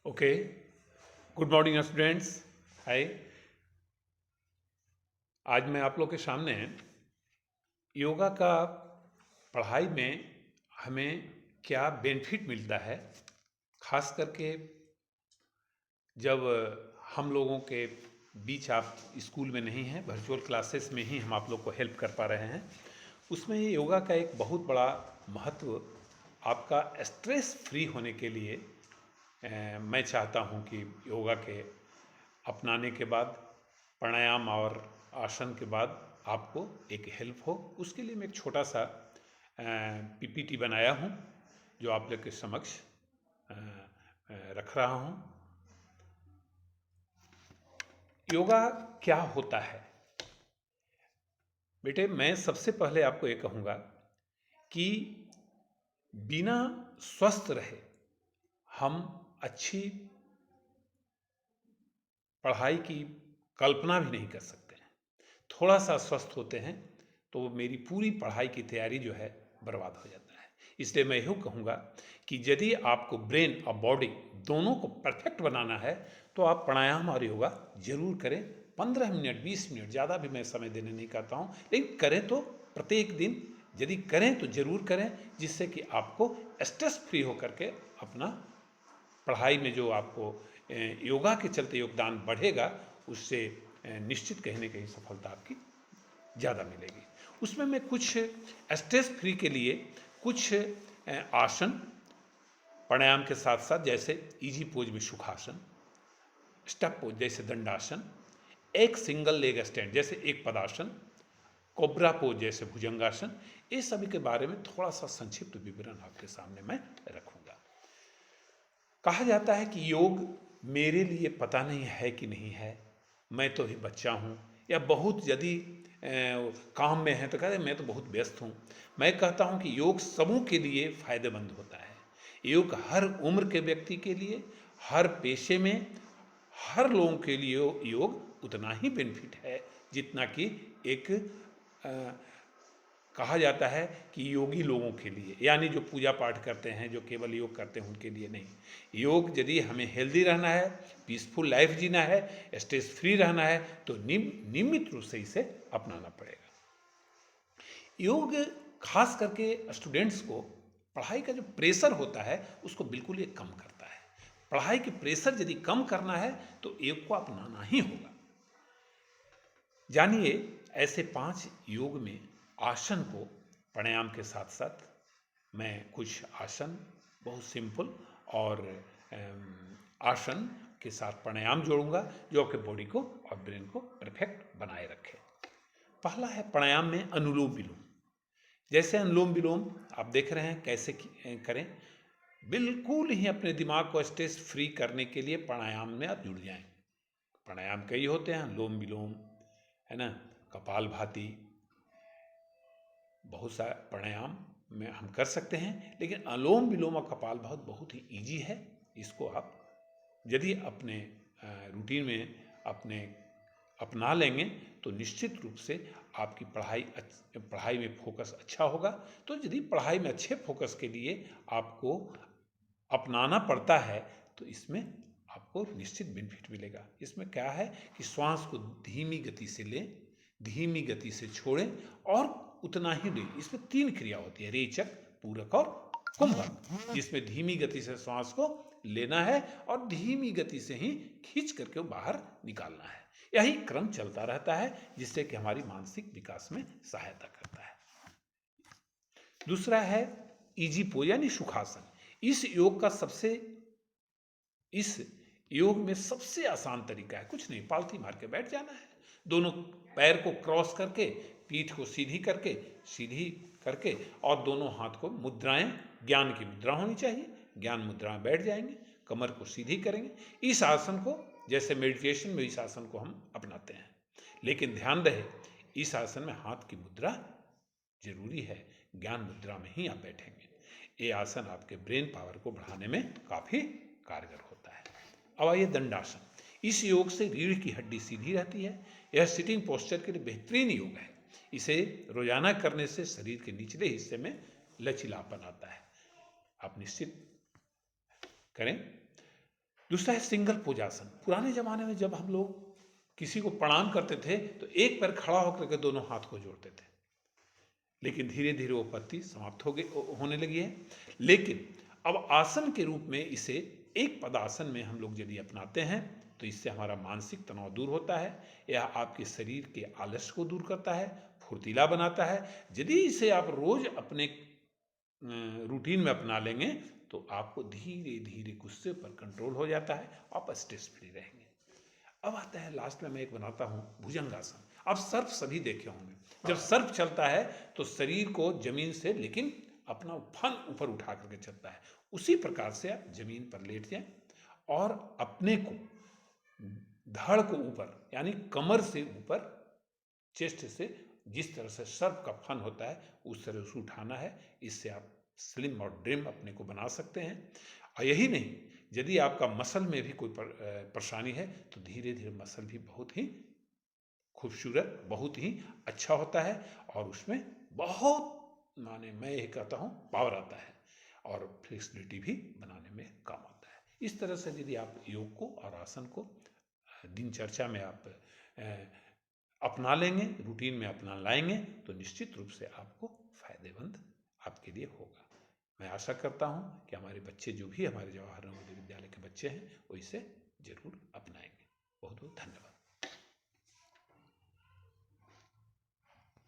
Okay, good morning students. Hi. आज मैं आप लोग के सामने योगा का पढ़ाई में हमें क्या बेनिफिट मिलता है, खास करके जब हम लोगों के बीच आप स्कूल में नहीं हैं, वर्चुअल क्लासेस में ही हम आप लोग को हेल्प कर पा रहे हैं। उसमें ये योगा का एक बहुत बड़ा महत्व आपका स्ट्रेस फ्री होने के लिए मैं चाहता हूँ कि योगा के अपनाने के बाद, प्राणायाम और आसन के बाद आपको एक हेल्प हो। उसके लिए मैं एक छोटा सा पीपीटी बनाया हूँ जो आप लोग के समक्ष रख रहा हूँ। योगा क्या होता है बेटे? मैं सबसे पहले आपको ये कहूँगा कि बिना स्वस्थ रहे हम अच्छी पढ़ाई की कल्पना भी नहीं कर सकते हैं। थोड़ा सा स्वस्थ होते हैं तो मेरी पूरी पढ़ाई की तैयारी जो है बर्बाद हो जाता है। इसलिए मैं यूँ कहूँगा कि यदि आपको ब्रेन और बॉडी दोनों को परफेक्ट बनाना है तो आप प्राणायाम और योगा जरूर करें। 15 मिनट 20 मिनट, ज़्यादा भी मैं समय देने नहीं कहता हूँ, लेकिन करें तो प्रत्येक दिन यदि करें तो ज़रूर करें, जिससे कि आपको स्ट्रेस फ्री होकर के अपना पढ़ाई में जो आपको योगा के चलते योगदान बढ़ेगा, उससे निश्चित कहीं ना कहीं सफलता आपकी ज़्यादा मिलेगी। उसमें मैं कुछ स्ट्रेस फ्री के लिए कुछ आसन प्राणायाम के साथ साथ, जैसे इजी पोज में सुखासन, स्टेप पोज जैसे दंडासन, एक सिंगल लेग स्टैंड जैसे एक पदासन, कोबरा पोज जैसे भुजंगासन, ये सभी के बारे में थोड़ा सा संक्षिप्त विवरण आपके सामने मैं रखूंगा। कहा जाता है कि योग मेरे लिए पता नहीं है कि नहीं है, मैं तो ही बच्चा हूँ, या बहुत यदि काम में है तो कहते हैं मैं तो बहुत व्यस्त हूँ। मैं कहता हूँ कि योग समूह के लिए फायदेमंद होता है। योग हर उम्र के व्यक्ति के लिए, हर पेशे में, हर लोगों के लिए योग उतना ही बेनिफिट है जितना कि एक कहा जाता है कि योगी लोगों के लिए, यानी जो पूजा पाठ करते हैं, जो केवल योग करते हैं, उनके लिए नहीं। योग यदि हमें हेल्दी रहना है, पीसफुल लाइफ जीना है, स्ट्रेस फ्री रहना है, तो नियमित रूप से इसे अपनाना पड़ेगा। योग खास करके स्टूडेंट्स को पढ़ाई का जो प्रेशर होता है उसको बिल्कुल ये कम करता है। पढ़ाई के प्रेशर यदि कम करना है तो योग को अपनाना ही होगा। जानिए ऐसे 5 योग में आसन को प्राणायाम के साथ साथ मैं कुछ आसन बहुत सिंपल और आसन के साथ प्राणायाम जोड़ूंगा जो आपके बॉडी को और ब्रेन को परफेक्ट बनाए रखे। पहला है प्राणायाम में अनुलोम विलोम। जैसे अनुलोम विलोम आप देख रहे हैं कैसे करें। बिल्कुल ही अपने दिमाग को स्ट्रेस फ्री करने के लिए प्राणायाम में आप जुड़ जाएं। प्राणायाम कई होते हैं, अनुलोम विलोम है ना, कपाल भाती, बहुत सा प्राणायाम में हम कर सकते हैं, लेकिन अनुलोम विलोम और कपाल भाती बहुत ही इजी है। इसको आप यदि अपने रूटीन में अपने अपना लेंगे तो निश्चित रूप से आपकी पढ़ाई में फोकस अच्छा होगा। तो यदि पढ़ाई में अच्छे फोकस के लिए आपको अपनाना पड़ता है तो इसमें आपको निश्चित बेनिफिट मिलेगा। इसमें क्या है कि श्वास को धीमी गति से लें, धीमी गति से छोड़ें और उतना ही लें। इसमें 3 क्रिया होती है, रेचक, पूरक और कुंभक, जिसमें धीमी गति से श्वास को लेना है और धीमी गति से ही खींच करके बाहर निकालना है। यही क्रम चलता रहता है जिससे कि हमारी मानसिक विकास में सहायता करता है। दूसरा है इजी पोज यानी सुखासन। इस योग में सबसे आसान तरीका है, कुछ नहीं, पालथी मार के बैठ जाना है। दोनों पैर को क्रॉस करके, पीठ को सीधी करके और दोनों हाथ को मुद्राएं, ज्ञान की मुद्रा होनी चाहिए, ज्ञान मुद्रा में बैठ जाएंगे, कमर को सीधी करेंगे। इस आसन को जैसे मेडिटेशन में इस आसन को हम अपनाते हैं, लेकिन ध्यान रहे इस आसन में हाथ की मुद्रा जरूरी है, ज्ञान मुद्रा में ही आप बैठेंगे। ये आसन आपके ब्रेन पावर को बढ़ाने में काफ़ी कारगर होता है। अब आइए दंडासन। इस योग से रीढ़ की हड्डी सीधी रहती है। यह सिटिंग पोस्चर के लिए बेहतरीन योग है। इसे रोजाना करने से शरीर के निचले हिस्से में लचीलापन आता है। आप निश्चित करें। दूसरा है सिंगल पोजासन। पुराने ज़माने में जब हम लोग किसी को प्रणाम करते थे तो एक पैर खड़ा होकर के दोनों हाथ को जोड़ते थे, लेकिन धीरे धीरे वो पद्धति समाप्त होने लगी है। लेकिन अब आसन के रूप में इसे एक पदासन में हम लोग यदि अपनाते हैं तो इससे हमारा मानसिक तनाव दूर होता है, यह आपके शरीर के आलस्य को दूर करता है, फुर्तीला बनाता है। यदि इसे आप रोज अपने रूटीन में अपना लेंगे तो आपको धीरे धीरे गुस्से पर कंट्रोल हो जाता है, आप स्ट्रेस फ्री रहेंगे। अब आता है लास्ट में मैं एक बनाता हूँ भुजंगासन। अब सर्प सभी देखे होंगे, जब सर्प चलता है तो शरीर को जमीन से लेकिन अपना फन ऊपर उठा करके चलता है। उसी प्रकार से आप जमीन पर लेट जाएं और अपने को धड़ को ऊपर यानी कमर से ऊपर, चेस्ट से जिस तरह से सर्प का फन होता है उस तरह से उठाना है। इससे आप स्लिम और ड्रिम अपने को बना सकते हैं। और यही नहीं, यदि आपका मसल में भी कोई परेशानी है तो धीरे धीरे मसल भी बहुत ही खूबसूरत, बहुत ही अच्छा होता है और उसमें बहुत माने मैं ये कहता हूँ पावर आता है और फ्लेक्सिबिलिटी भी बनाने में काम आता है। इस तरह से यदि आप योग को और आसन को दिनचर्या में आप अपना लेंगे, रूटीन में अपना लाएंगे तो निश्चित रूप से आपको फायदेमंद आपके लिए होगा। मैं आशा करता हूँ कि हमारे बच्चे जो भी हमारे जवाहर नवोदय विद्यालय के बच्चे हैं वो इसे जरूर अपनाएंगे। बहुत बहुत धन्यवाद।